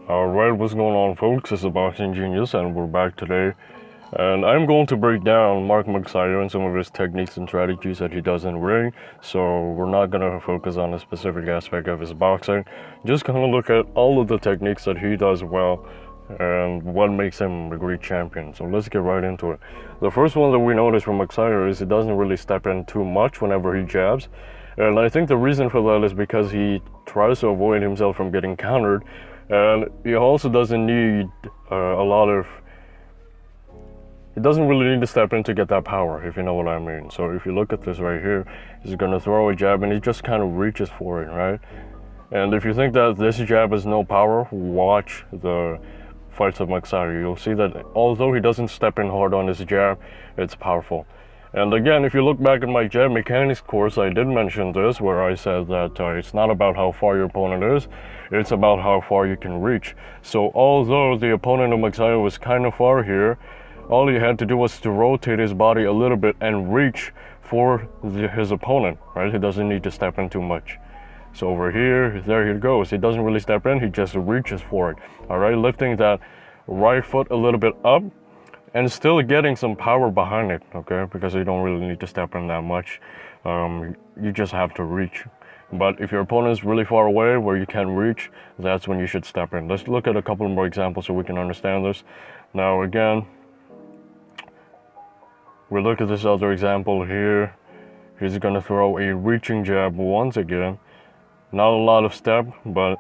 Alright, what's going on, folks? It's the Boxing Genius, and we're back today. And I'm going to break down Mark Magsayo and some of his techniques and strategies that he does in the ring. So we're not going to focus on a specific aspect of his boxing. Just going to look at all of the techniques that he does well and what makes him a great champion. So let's get right into it. The first one that we notice from Magsayo is he doesn't really step in too much whenever he jabs. And I think the reason for that is because he tries to avoid himself from getting countered. And he also doesn't need he doesn't really need to step in to get that power, if you know what I mean. So if you look at this right here, he's gonna throw a jab and he just kind of reaches for it, right? And if you think that this jab has no power, watch the fights of Magsayo. You'll see that although he doesn't step in hard on his jab, it's powerful. And again, if you look back at my jab mechanics course, I did mention this, where I said that it's not about how far your opponent is, it's about how far you can reach. So although the opponent of Magsayo was kind of far here, all he had to do was to rotate his body a little bit and reach for his opponent, right? He doesn't need to step in too much. So over here, there he goes. He doesn't really step in, he just reaches for it. All right, lifting that right foot a little bit up and still getting some power behind it, okay? Because you don't really need to step in that much. You just have to reach. But if your opponent is really far away where you can't reach, that's when you should step in. Let's look at a couple more examples so we can understand this. Now again, we look at this other example here. He's gonna throw a reaching jab once again. Not a lot of step, but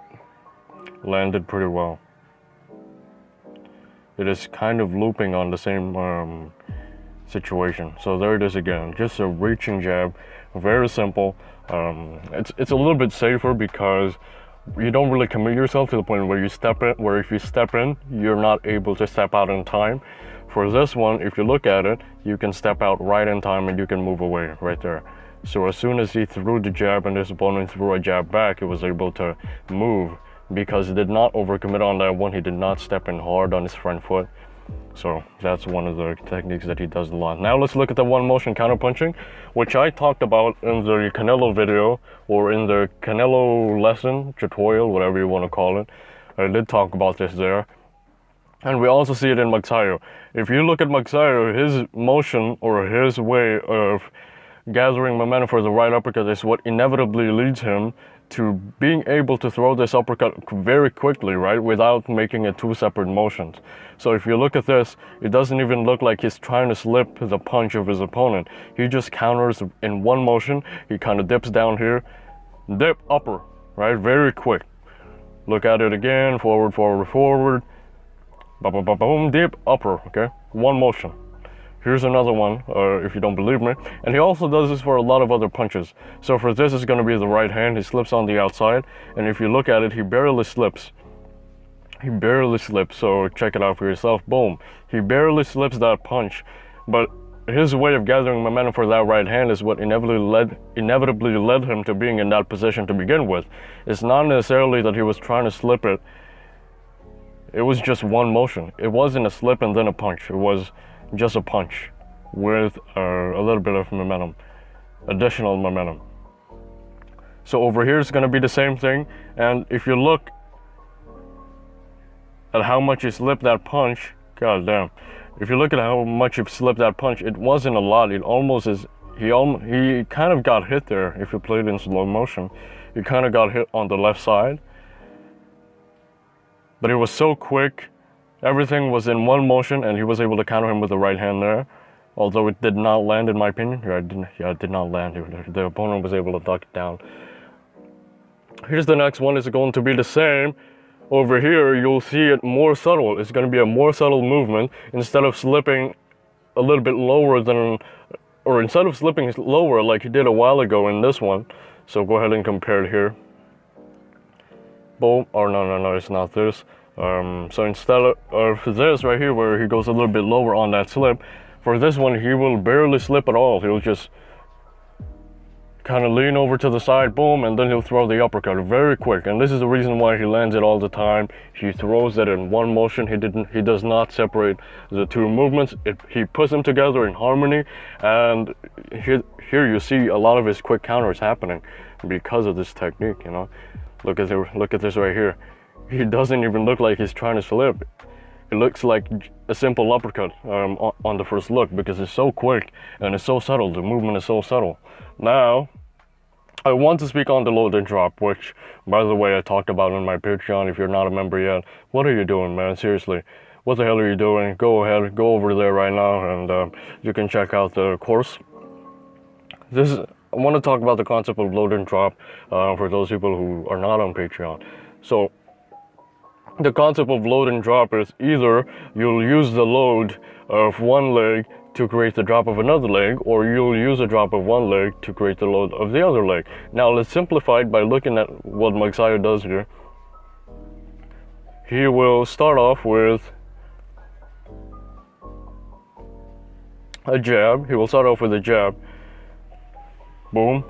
landed pretty well. It is kind of looping on the same situation. So there it is again, just a reaching jab, very simple. It's a little bit safer because you don't really commit yourself to the point where you step in, where if you step in, you're not able to step out in time. For this one, if you look at it, you can step out right in time and you can move away right there. So as soon as he threw the jab and his opponent threw a jab back, he was able to move because he did not overcommit on that one. He did not step in hard on his front foot. So that's one of the techniques that he does a lot. Now let's look at the one motion counter punching, which I talked about in the Canelo video or in the Canelo lesson, tutorial, whatever you want to call it. I did talk about this there. And we also see it in Magsayo. If you look at Magsayo, his motion or his way of gathering momentum for the right uppercut is what inevitably leads him to being able to throw this uppercut very quickly, right, without making it two separate motions. So if you look at this, it doesn't even look like he's trying to slip the punch of his opponent. He just counters in one motion. He kind of dips down here, dip, upper, right, very quick. Look at it again, forward, forward, forward. Boom, dip, upper, okay? One motion. Here's another one, if you don't believe me. And he also does this for a lot of other punches. So for this, it's going to be the right hand. He slips on the outside. And if you look at it, he barely slips. He barely slips. So check it out for yourself. Boom. He barely slips that punch. But his way of gathering momentum for that right hand is what inevitably led him to being in that position to begin with. It's not necessarily that he was trying to slip it. It was just one motion. It wasn't a slip and then a punch. It was just a punch with a little bit of momentum, additional momentum. So over here it's going to be the same thing. And if you look at how much he slipped that punch, god damn. If you look at how much he slipped that punch, it wasn't a lot. It almost is. He kind of got hit there. If you played in slow motion, he kind of got hit on the left side. But it was so quick, everything was in one motion, and he was able to counter him with the right hand there. Although it did not land, in my opinion. It did not land. The opponent was able to duck it down. Here's the next one. It's going to be the same. Over here, you'll see it more subtle. It's going to be a more subtle movement. Instead of slipping a little bit lower than, or instead of slipping lower like he did a while ago in this one. So go ahead and compare it here. Boom, or no, it's not this. So instead of this right here where he goes a little bit lower on that slip, for this one he will barely slip at all. He'll just kind of lean over to the side, boom, and then he'll throw the uppercut very quick. And this is the reason why he lands it all the time. He throws it in one motion. He does not separate the two movements. He puts them together in harmony, and here you see a lot of his quick counters happening because of this technique, you know. Look at this right here. he doesn't even look like he's trying to slip. It looks like a simple uppercut on the first look, because it's so quick and it's so subtle. The movement is so subtle. Now, I want to speak on the load and drop, which, by the way, I talked about in my Patreon. If you're not a member yet, what are you doing, man? Seriously, what the hell are you doing? Go ahead, go over there right now, and you can check out the course. I want to talk about the concept of load and drop for those people who are not on Patreon. So, the concept of load and drop is either you'll use the load of one leg to create the drop of another leg, or you'll use a drop of one leg to create the load of the other leg. Now let's simplify it by looking at what Magsayo does here. He will start off with a jab. He will start off with a jab. Boom.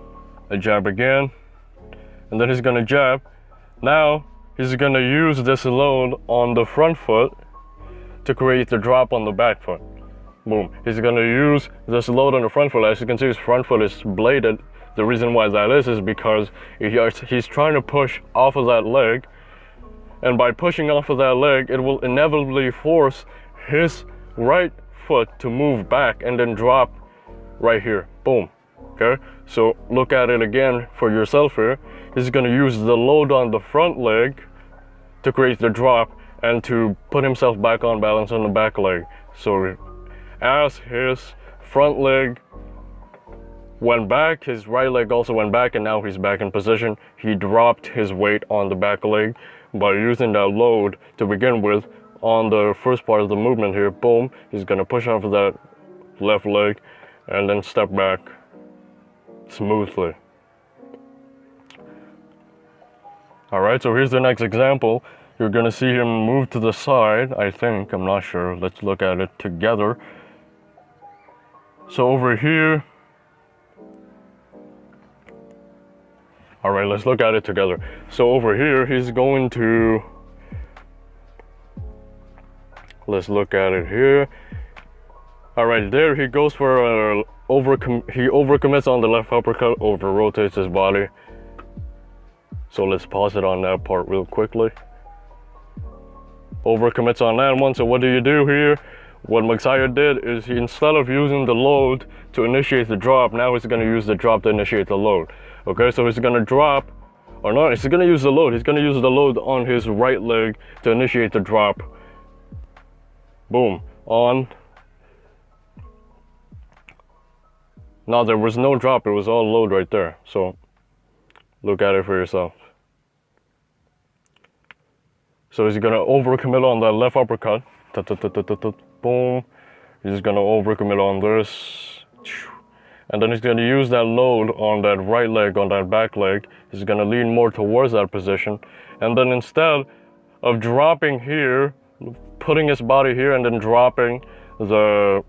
A jab again. And then he's gonna jab. Now, he's gonna use this load on the front foot to create the drop on the back foot. Boom. He's gonna use this load on the front foot. As you can see, his front foot is bladed. The reason why that is because he's trying to push off of that leg. And by pushing off of that leg, it will inevitably force his right foot to move back and then drop right here. Boom. Okay? So look at it again for yourself here. He's gonna use the load on the front leg to create the drop and to put himself back on balance on the back leg. So as his front leg went back, his right leg also went back, and now he's back in position. He dropped his weight on the back leg by using that load to begin with on the first part of the movement here. Boom. He's gonna push off of that left leg and then step back smoothly. Alright, so here's the next example. You're gonna see him move to the side, I think. I'm not sure. Let's look at it together. So over here, alright, let's look at it together. So over here, he's going to, let's look at it here. Alright, there he goes for he overcommits on the left uppercut, over rotates his body. So let's pause it on that part real quickly. Overcommits on that one. So what do you do here? What Magsayo did is he, instead of using the load to initiate the drop, now he's going to use the drop to initiate the load. Okay, so he's going to drop, or not, he's going to use the load. He's going to use the load on his right leg to initiate the drop. Boom. On. Now there was no drop, it was all load right there. So look at it for yourself. So he's gonna overcommit on that left uppercut. Boom. He's gonna overcommit on this. And then he's gonna use that load on that right leg, on that back leg. He's gonna lean more towards that position. And then instead of dropping here, putting his body here and then dropping the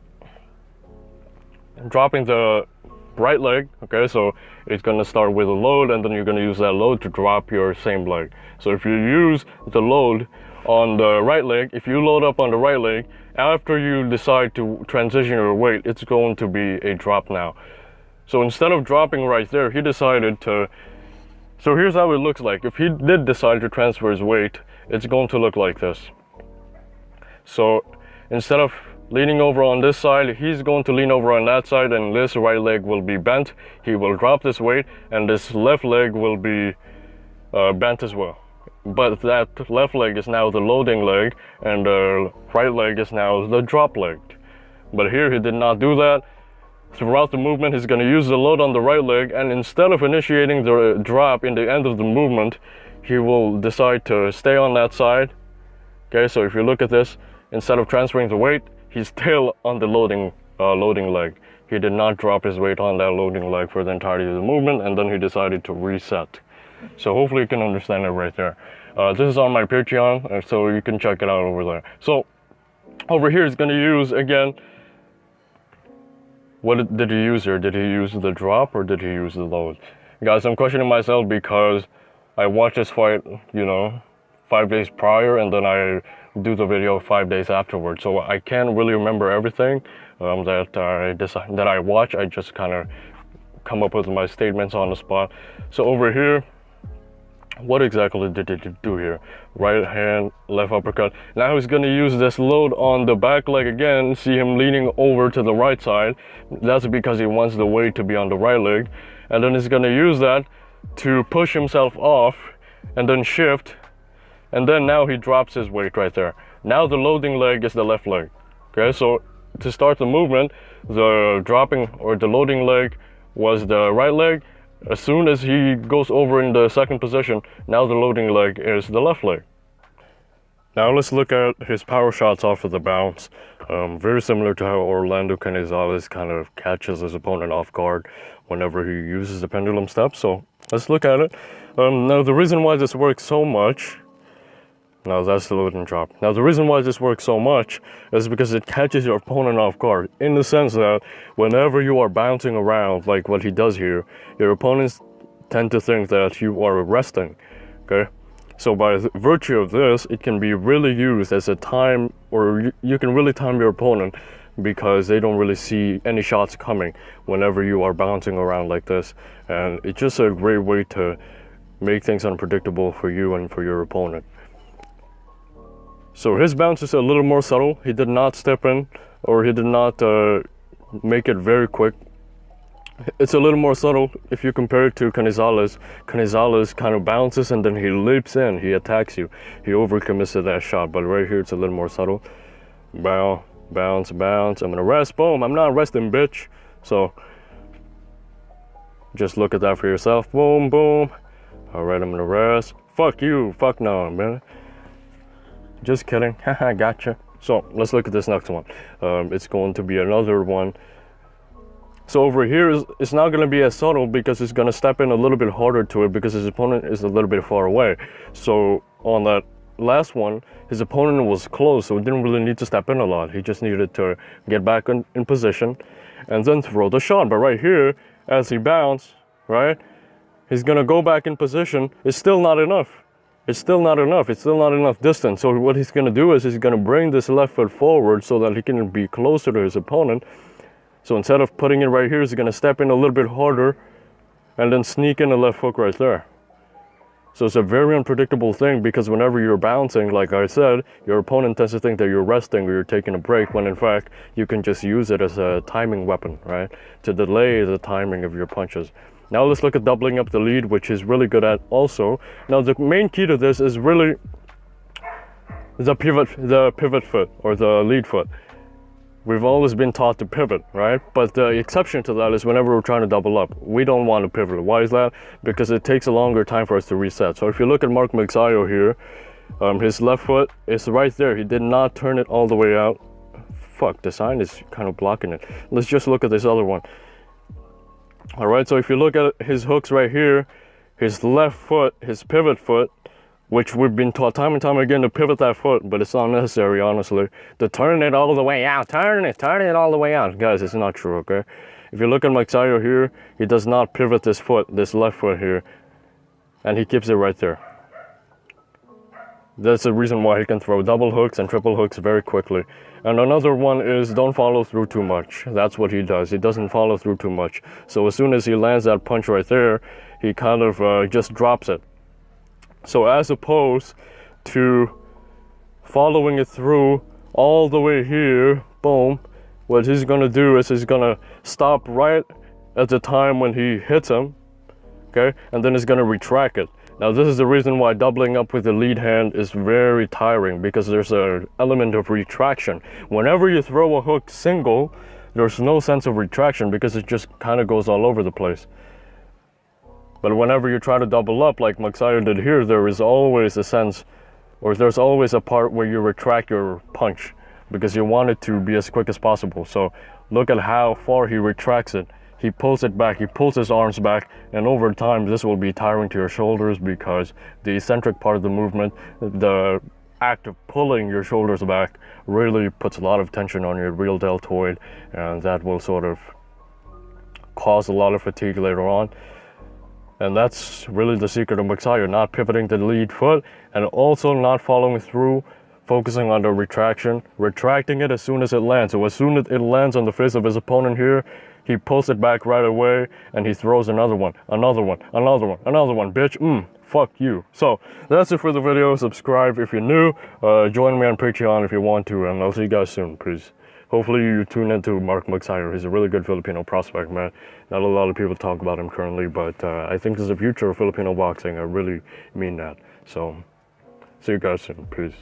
right leg, okay, so it's gonna start with a load, and then you're gonna use that load to drop your same leg. So if you use the load on the right leg, if you load up on the right leg, after you decide to transition your weight, it's going to be a drop now. So instead of dropping right there, he decided to, so here's how it looks like. If he did decide to transfer his weight, it's going to look like this. So instead of leaning over on this side, he's going to lean over on that side, and this right leg will be bent. He will drop this weight, and this left leg will be bent as well. But that left leg is now the loading leg, and the right leg is now the drop leg. But here he did not do that. Throughout the movement, he's going to use the load on the right leg, and instead of initiating the drop in the end of the movement, he will decide to stay on that side. Okay, so if you look at this, instead of transferring the weight, he's still on the loading leg. He did not drop his weight on that loading leg for the entirety of the movement, and then he decided to reset. So hopefully you can understand it right there. This is on my Patreon, so you can check it out over there. So over here, he's going to use, again, what did he use here? Did he use the drop or did he use the load? Guys, I'm questioning myself because I watched this fight, you know, 5 days prior, and then I do the video 5 days afterwards. So I can't really remember everything that I watch. I just kind of come up with my statements on the spot. So over here, What exactly did he do here? Right hand, left uppercut. Now he's gonna use this load on the back leg again. See him leaning over to the right side. That's because he wants the weight to be on the right leg. And then he's gonna use that to push himself off and then shift. And then now he drops his weight right there. Now the loading leg is the left leg. Okay, so to start the movement, the dropping or the loading leg was the right leg. As soon as he goes over in the second position, now the loading leg is the left leg. Now let's look at his power shots off of the bounce. Very similar to how Orlando Canizales kind of catches his opponent off guard whenever he uses the pendulum step. So let's look at it. Now the reason why this works so much, now that's the load and drop. Now the reason why this works so much is because it catches your opponent off guard, in the sense that whenever you are bouncing around like what he does here, your opponents tend to think that you are resting, okay? So by virtue of this, it can be really used as a time, or you can really time your opponent because they don't really see any shots coming whenever you are bouncing around like this. And it's just a great way to make things unpredictable for you and for your opponent. So his bounce is a little more subtle. He did not step in, or he did not make it very quick. It's a little more subtle if you compare it to Canizales. Canizales kind of bounces and then he leaps in, he attacks you. He overcommits to that shot, but right here it's a little more subtle. Bow, bounce, bounce. I'm gonna rest, boom, I'm not resting, bitch. So just look at that for yourself. Boom, boom. All right, I'm gonna rest. Fuck you, fuck no, man. Just kidding, haha, gotcha. So let's look at this next one. It's going to be another one. So over here, it's not going to be as subtle because it's going to step in a little bit harder to it because his opponent is a little bit far away. So on that last one, his opponent was close, so he didn't really need to step in a lot. He just needed to get back in position and then throw the shot. But right here, as he bounced, right, he's going to go back in position. It's still not enough. It's still not enough. It's still not enough distance. So what he's going to do is he's going to bring this left foot forward so that he can be closer to his opponent. So instead of putting it right here, he's going to step in a little bit harder and then sneak in a left hook right there. So it's a very unpredictable thing because whenever you're bouncing, like I said, your opponent tends to think that you're resting or you're taking a break, when in fact, you can just use it as a timing weapon, right? To delay the timing of your punches. Now let's look at doubling up the lead, which is really good at also. Now the main key to this is really the pivot foot or the lead foot. We've always been taught to pivot, right? But the exception to that is whenever we're trying to double up, we don't want to pivot. Why is that? Because it takes a longer time for us to reset. So if you look at Mark Magsayo here, his left foot is right there. He did not turn it all the way out. Fuck, the sign is kind of blocking it. Let's just look at this other one. All right, so if you look at his hooks right here, his left foot, his pivot foot, which we've been taught time and time again to pivot that foot, but it's not necessary, honestly. To turn it all the way out, turn it all the way out. Guys, it's not true, okay? If you look at Magsayo here, he does not pivot this foot, this left foot here, and he keeps it right there. That's the reason why he can throw double hooks and triple hooks very quickly. And another one is don't follow through too much. That's what he does. He doesn't follow through too much. So as soon as he lands that punch right there, he kind of just drops it. So as opposed to following it through all the way here, boom, what he's going to do is he's going to stop right at the time when he hits him, okay? And then he's going to retract it. Now this is the reason why doubling up with the lead hand is very tiring, because there's an element of retraction. Whenever you throw a hook single, there's no sense of retraction because it just kind of goes all over the place. But whenever you try to double up like Magsayo did here, there is always a sense, or there's always a part where you retract your punch because you want it to be as quick as possible. So look at how far he retracts it. He pulls it back, he pulls his arms back, and over time this will be tiring to your shoulders because the eccentric part of the movement, the act of pulling your shoulders back, really puts a lot of tension on your real deltoid, and that will sort of cause a lot of fatigue later on. And that's really the secret of Magsayo, not pivoting the lead foot and also not following through, focusing on the retraction, retracting it as soon as it lands. So as soon as it lands on the face of his opponent here, he pulls it back right away and he throws another one, bitch. fuck you. So that's it for the video. Subscribe if you're new. Join me on Patreon if you want to, and I'll see you guys soon. Peace. Hopefully you tune into Magsayo. He's a really good Filipino prospect, man. Not a lot of people talk about him currently, but I think there's a future of Filipino boxing. I really mean that. So see you guys soon. Peace.